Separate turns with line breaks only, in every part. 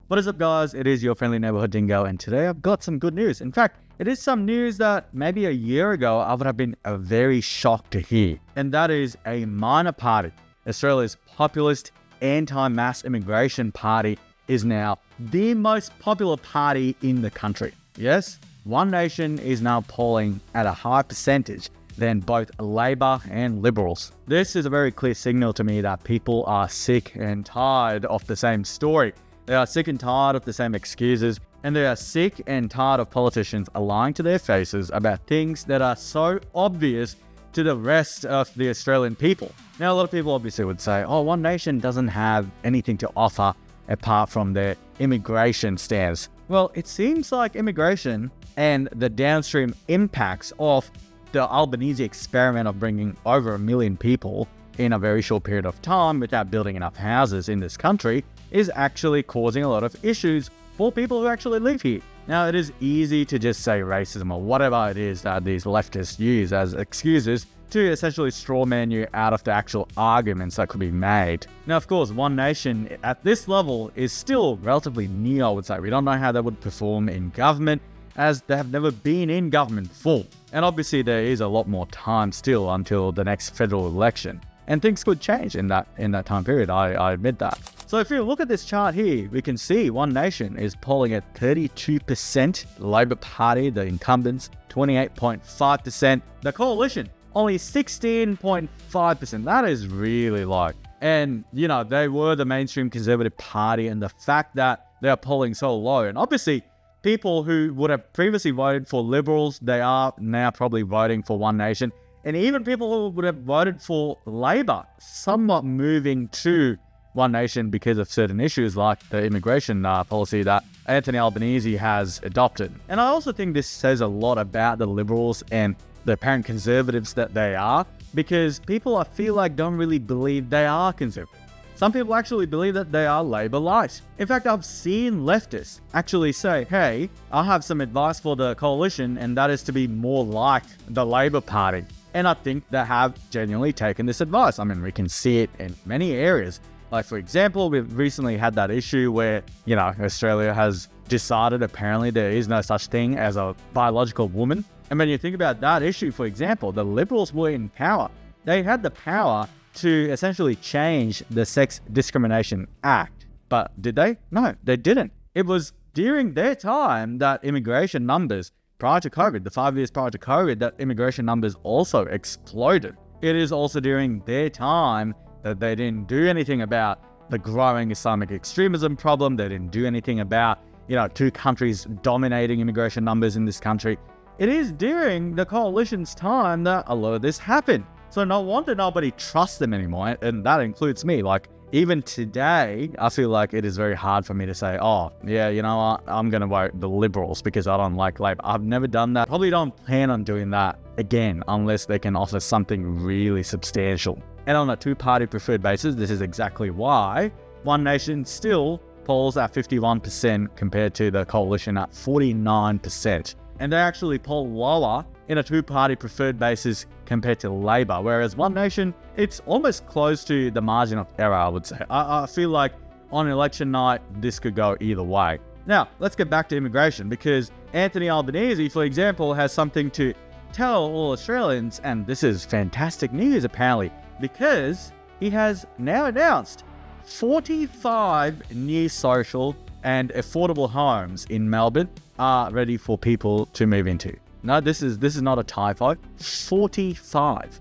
What is up, guys? It is your friendly neighborhood Dingo, and today I've got some good news. In fact, it is some news that maybe a year ago I would have been very shocked to hear, and that is a minor party, Australia's populist anti-mass immigration party, is now the most popular party in the country. Yes, One Nation is now polling at a higher percentage than both Labor and Liberals. This is a very clear signal to me that people are sick and tired of the same story. They are sick and tired of the same excuses, and they are sick and tired of politicians lying to their faces about things that are so obvious to the rest of the Australian people. Now, a lot of people obviously would say, oh, One Nation doesn't have anything to offer apart from their immigration stance. Well, it seems like immigration and the downstream impacts of the Albanese experiment of bringing over 1 million people in a very short period of time without building enough houses in this country is actually causing a lot of issues for people who actually live here. Now, it is easy to just say racism or whatever it is that these leftists use as excuses to essentially strawman you out of the actual arguments that could be made. Now, of course, One Nation at this level is still relatively new, I would say. We don't know how they would perform in government, as they have never been in government before. And obviously there is a lot more time still until the next federal election. And things could change in that time period, I admit that. So if you look at this chart here, we can see One Nation is polling at 32%, the Labor Party, the incumbents, 28.5%, the coalition, only 16.5%. That is really low. And, you know, they were the mainstream Conservative Party, and the fact that they are polling so low, and obviously people who would have previously voted for Liberals, they are now probably voting for One Nation. And even people who would have voted for Labor, somewhat moving to One Nation because of certain issues like the immigration policy that Anthony Albanese has adopted. And I also think this says a lot about the Liberals and the apparent Conservatives that they are, because people, I feel like, don't really believe they are Conservative. Some people actually believe that they are Labor light. In fact, I've seen leftists actually say, hey, I have some advice for the coalition, and that is to be more like the Labor Party. And I think they have genuinely taken this advice. I mean, we can see it in many areas. Like, for example, we've recently had that issue where, you know, Australia has decided apparently there is no such thing as a biological woman. And when you think about that issue, for example, the Liberals were in power. They had the power to essentially change the Sex Discrimination Act. But did they? No, they didn't. It was during their time that immigration numbers, prior to COVID, the 5 years prior to COVID, that immigration numbers also exploded. It is also during their time that they didn't do anything about the growing Islamic extremism problem. They didn't do anything about, you know, two countries dominating immigration numbers in this country. It is during the coalition's time that a lot of this happened. So no wonder nobody trusts them anymore, and that includes me. Like, even today, I feel like it is very hard for me to say, oh, yeah, you know what, I'm going to vote the Liberals because I don't like Labor. I've never done that. Probably don't plan on doing that again unless they can offer something really substantial. And on a two-party preferred basis, this is exactly why One Nation still polls at 51% compared to the coalition at 49%. And they actually poll lower in a two-party preferred basis compared to Labor, whereas One Nation, it's almost close to the margin of error, I would say. I feel like on election night, this could go either way. Now, let's get back to immigration, because Anthony Albanese, for example, has something to tell all Australians, and this is fantastic news apparently, because he has now announced 45 new social and affordable homes in Melbourne are ready for people to move into. No, this is not a typo. 45.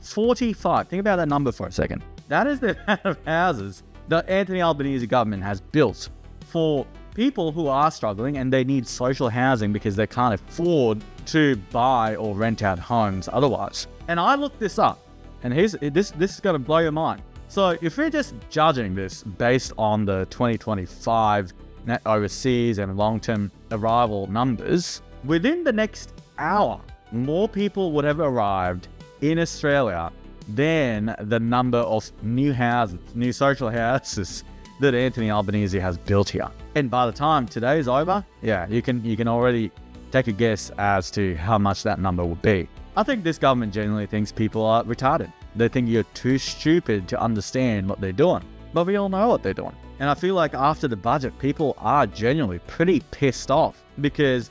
45. Think about that number for a second. That is the amount of houses the Anthony Albanese government has built for people who are struggling and they need social housing because they can't afford to buy or rent out homes otherwise. And I looked this up, and this is going to blow your mind. So if we're just judging this based on the 2025 net overseas and long-term arrival numbers, within the next hour, more people would have arrived in Australia than the number of new houses, new social houses that Anthony Albanese has built here. And by the time today's over, yeah, you can already take a guess as to how much that number would be. I think this government genuinely thinks people are retarded. They think you're too stupid to understand what they're doing. But we all know what they're doing. And I feel like after the budget, people are genuinely pretty pissed off because,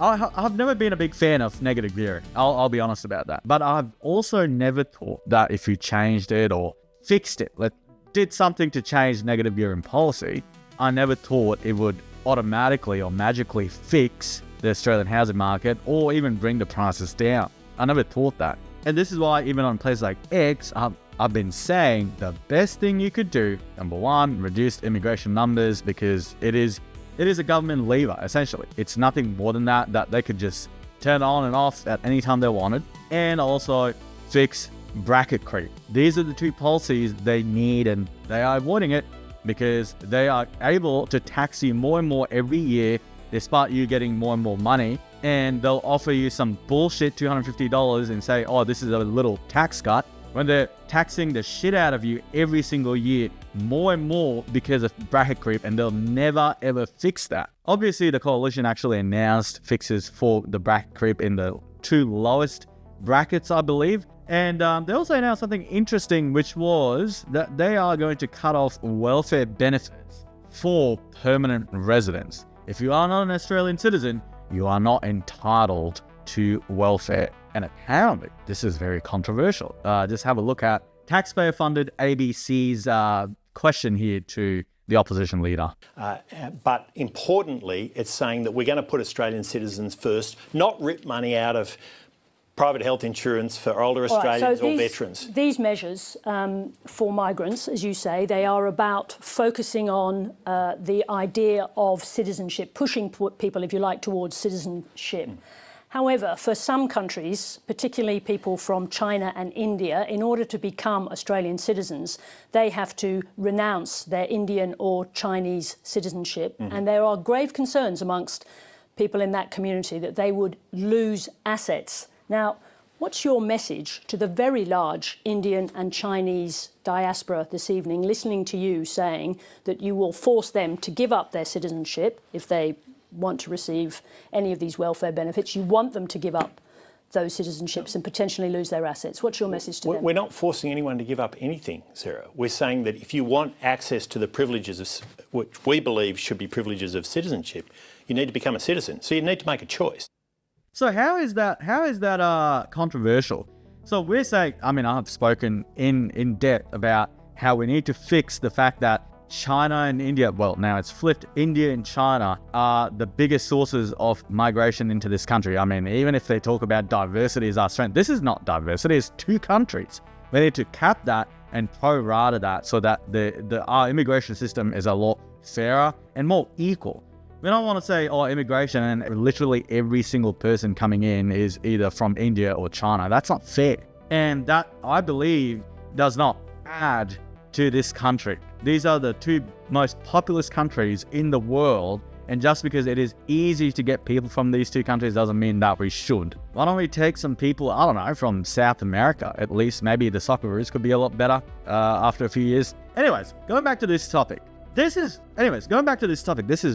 I've never been a big fan of negative gearing. I'll be honest about that. But I've also never thought that if you changed it or fixed it, did something to change negative gearing policy, I never thought it would automatically or magically fix the Australian housing market or even bring the prices down. I never thought that. And this is why even on places like X, I've been saying the best thing you could do, number one, reduce immigration numbers, because it is a government lever, essentially. It's nothing more than that they could just turn on and off at any time they wanted. And also fix bracket creep. These are the two policies they need, and they are avoiding it because they are able to tax you more and more every year despite you getting more and more money. And they'll offer you some bullshit $250 and say, oh, this is a little tax cut, when they're taxing the shit out of you every single year more and more because of bracket creep, and they'll never ever fix that. Obviously, the coalition actually announced fixes for the bracket creep in the two lowest brackets, I believe. And they also announced something interesting, which was that they are going to cut off welfare benefits for permanent residents. If you are not an Australian citizen, you are not entitled to welfare. And apparently, this is very controversial. Just have a look at taxpayer-funded ABC's question here to the opposition leader.
But importantly, it's saying that we're going to put Australian citizens first, not rip money out of private health insurance for older Australians or veterans.
These measures for migrants, as you say, they are about focusing on the idea of citizenship, pushing people, if you like, towards citizenship. However, for some countries, particularly people from China and India, in order to become Australian citizens, they have to renounce their Indian or Chinese citizenship. And there are grave concerns amongst people in that community that they would lose assets. Now, what's your message to the very large Indian and Chinese diaspora this evening, listening to you saying that you will force them to give up their citizenship if they want to receive any of these welfare benefits? You want them to give up those citizenships and potentially lose their assets. What's your message to them?
We're not forcing anyone to give up anything, Sarah. We're saying that if you want access to the privileges of which we believe should be privileges of citizenship, you need to become a citizen. So you need to make a choice.
So how is that controversial? So we're saying, I've spoken in depth about how we need to fix the fact that China and India, well, now it's flipped, India and China are the biggest sources of migration into this country. Even if they talk about diversity as our strength, this is not diversity, it's two countries. We need to cap that and pro-rata that so that our immigration system is a lot fairer and more equal. We don't want to say, immigration and literally every single person coming in is either from India or China. That's not fair. And that, I believe, does not add to this country. These are the two most populous countries in the world. And just because it is easy to get people from these two countries doesn't mean that we should. Why don't we take some people, from South America, at least? Maybe the Socceroos could be a lot better after a few years. Anyways, going back to this topic. This is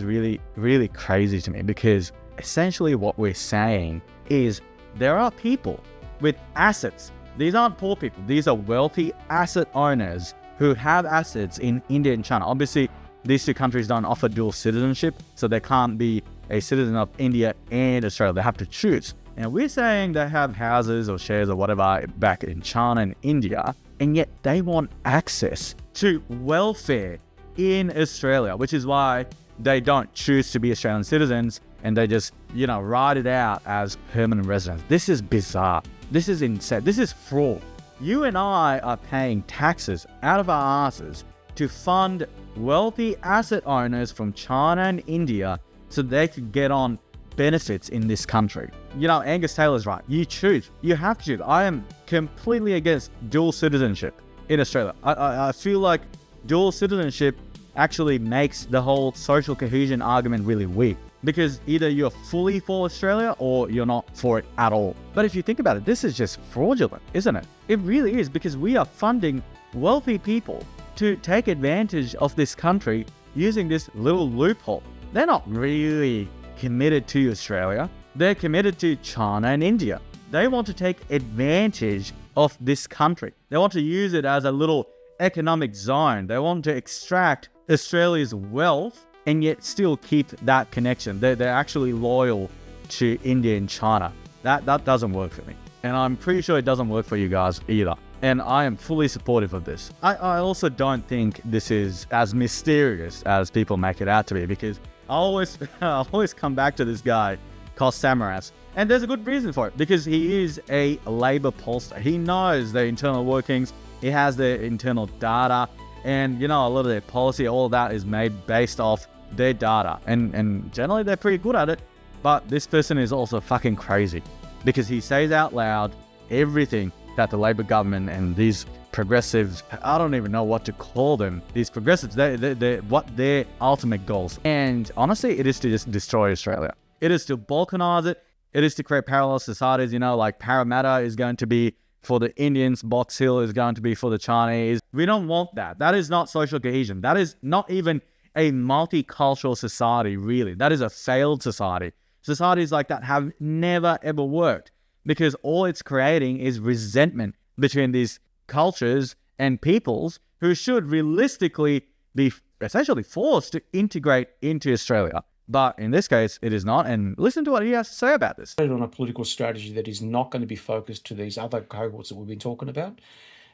really, really crazy to me, because essentially what we're saying is there are people with assets. These aren't poor people. These are wealthy asset owners who have assets in India and China. Obviously, these two countries don't offer dual citizenship, so they can't be a citizen of India and Australia. They have to choose. And we're saying they have houses or shares or whatever back in China and India, and yet they want access to welfare in Australia, which is why they don't choose to be Australian citizens and they just, ride it out as permanent residents. This is bizarre. This is insane. This is fraud. You and I are paying taxes out of our asses to fund wealthy asset owners from China and India so they could get on benefits in this country. Angus Taylor's right. You choose. You have to choose. I am completely against dual citizenship in Australia. I feel like dual citizenship actually makes the whole social cohesion argument really weak, because either you're fully for Australia or you're not for it at all. But if you think about it, this is just fraudulent, isn't it? It really is, because we are funding wealthy people to take advantage of this country using this little loophole. They're not really committed to Australia. They're committed to China and India. They want to take advantage of this country. They want to use it as a little economic zone. They want to extract Australia's wealth and yet still keep that connection. They're actually loyal to India and China. That doesn't work for me. And I'm pretty sure it doesn't work for you guys either. And I am fully supportive of this. I also don't think this is as mysterious as people make it out to be, because I always come back to this guy called Samaras. And there's a good reason for it, because he is a Labor pollster. He knows their internal workings. He has their internal data. And, a lot of their policy, all of that is made based off their data. And generally, they're pretty good at it. But this person is also fucking crazy, because he says out loud everything that the Labor government and these progressives, I don't even know what to call them, these progressives, they're what their ultimate goals. And honestly, it is to just destroy Australia. It is to balkanize it. It is to create parallel societies, like Parramatta is going to be for the Indians, Box Hill is going to be for the Chinese. We don't want that. That is not social cohesion. That is not even a multicultural society, really. That is a failed society. Societies like that have never, ever worked, because all it's creating is resentment between these cultures and peoples who should realistically be essentially forced to integrate into Australia. But in this case, it is not. And listen to what he has to say about this.
On a political strategy that is not going to be focused to these other cohorts that we've been talking about,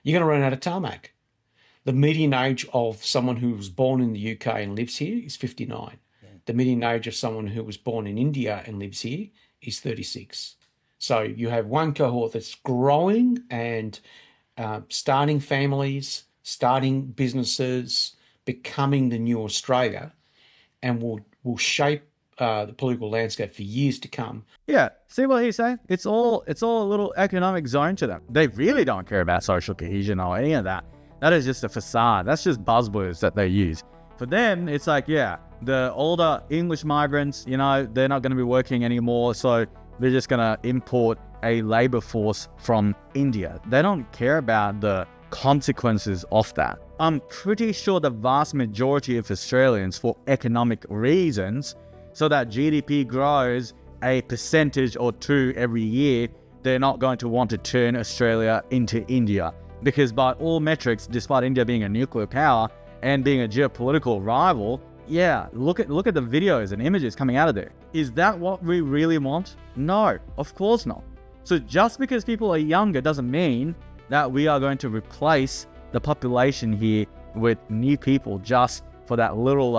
you're going to run out of tarmac. The median age of someone who was born in the UK and lives here is 59. The median age of someone who was born in India and lives here is 36. So you have one cohort that's growing and starting families, starting businesses, becoming the new Australia, and will shape the political landscape for years to come.
Yeah, see what he's saying? It's all a little economic zone to them. They really don't care about social cohesion or any of that. That is just a facade. That's just buzzwords that they use. For them, it's like, yeah, the older English migrants, they're not going to be working anymore, so they're just going to import a labor force from India. They don't care about the consequences of that. I'm pretty sure the vast majority of Australians, for economic reasons, so that GDP grows a percentage or two every year, they're not going to want to turn Australia into India. Because by all metrics, despite India being a nuclear power and being a geopolitical rival, yeah, look at the videos and images coming out of there. Is that what we really want? No, of course not. So just because people are younger doesn't mean that we are going to replace the population here with new people just for that little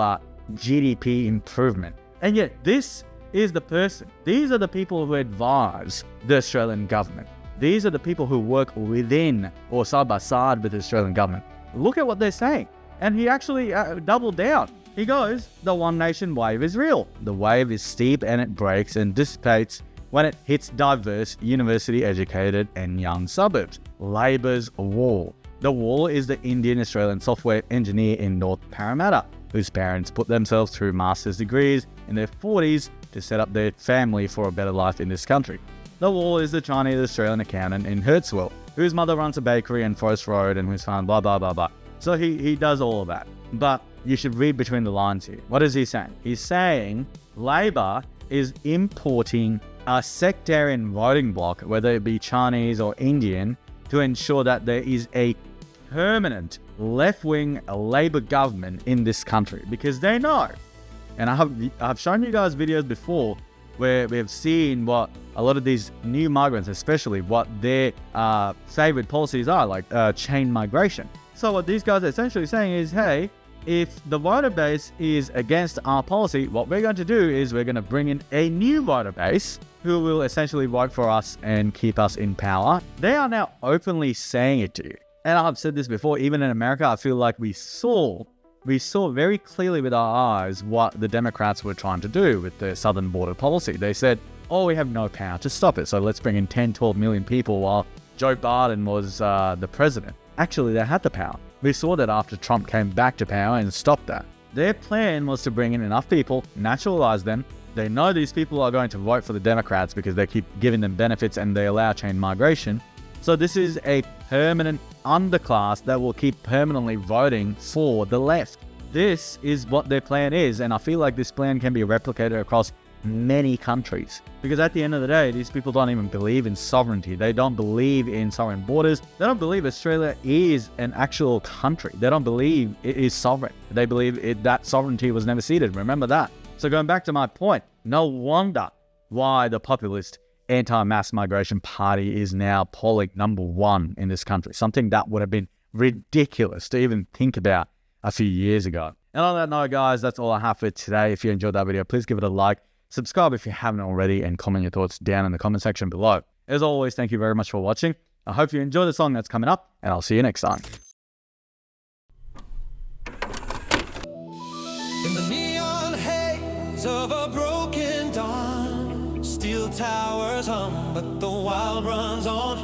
GDP improvement. And yet this is the person. These are the people who advise the Australian government. These are the people who work within or side by side with the Australian government. Look at what they're saying. And he actually doubled down. He goes, the One Nation wave is real. The wave is steep and it breaks and dissipates when it hits diverse, university-educated and young suburbs. Labor's wall. The wall is the Indian-Australian software engineer in North Parramatta, whose parents put themselves through master's degrees in their 40s to set up their family for a better life in this country. The wall is the Chinese-Australian accountant in Hertzwell, whose mother runs a bakery in Forest Road and whose son blah, blah, blah, blah. So he does all of that. But you should read between the lines here. What is he saying? He's saying Labor is importing a sectarian voting bloc, whether it be Chinese or Indian, to ensure that there is a permanent left-wing Labor government in this country, because they know. And I've shown you guys videos before where we have seen what a lot of these new migrants, especially what their favorite policies are, like chain migration. So what these guys are essentially saying is, hey, if the voter base is against our policy, what we're going to do is we're going to bring in a new voter base who will essentially vote for us and keep us in power. They are now openly saying it to you. And I've said this before, even in America, I feel like we saw very clearly with our eyes what the Democrats were trying to do with the southern border policy. They said, oh, we have no power to stop it, so let's bring in 10, 12 million people while Joe Biden was the president. Actually, they had the power. We saw that after Trump came back to power and stopped that. Their plan was to bring in enough people, naturalize them. They know these people are going to vote for the Democrats because they keep giving them benefits and they allow chain migration. So this is a permanent underclass that will keep permanently voting for the left. This is what their plan is, and I feel like this plan can be replicated across many countries. Because at the end of the day, these people don't even believe in sovereignty. They don't believe in sovereign borders. They don't believe Australia is an actual country. They don't believe it is sovereign. They believe that sovereignty was never ceded. Remember that. So going back to my point, no wonder why the populist anti-mass migration party is now polling number one in this country. Something that would have been ridiculous to even think about a few years ago. And on that note, guys, that's all I have for today. If you enjoyed that video, please give it a like, subscribe if you haven't already, and comment your thoughts down in the comment section below. As always, thank you very much for watching. I hope you enjoy the song that's coming up, and I'll see you next time.
In the neon haze of a broken dawn, steel towers hum, but the wild runs on.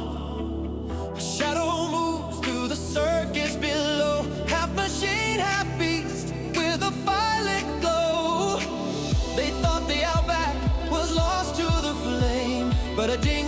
A shadow moves through the circus below, half machine, half beast, with a violet glow. They thought the outback was lost to the flame, but a ding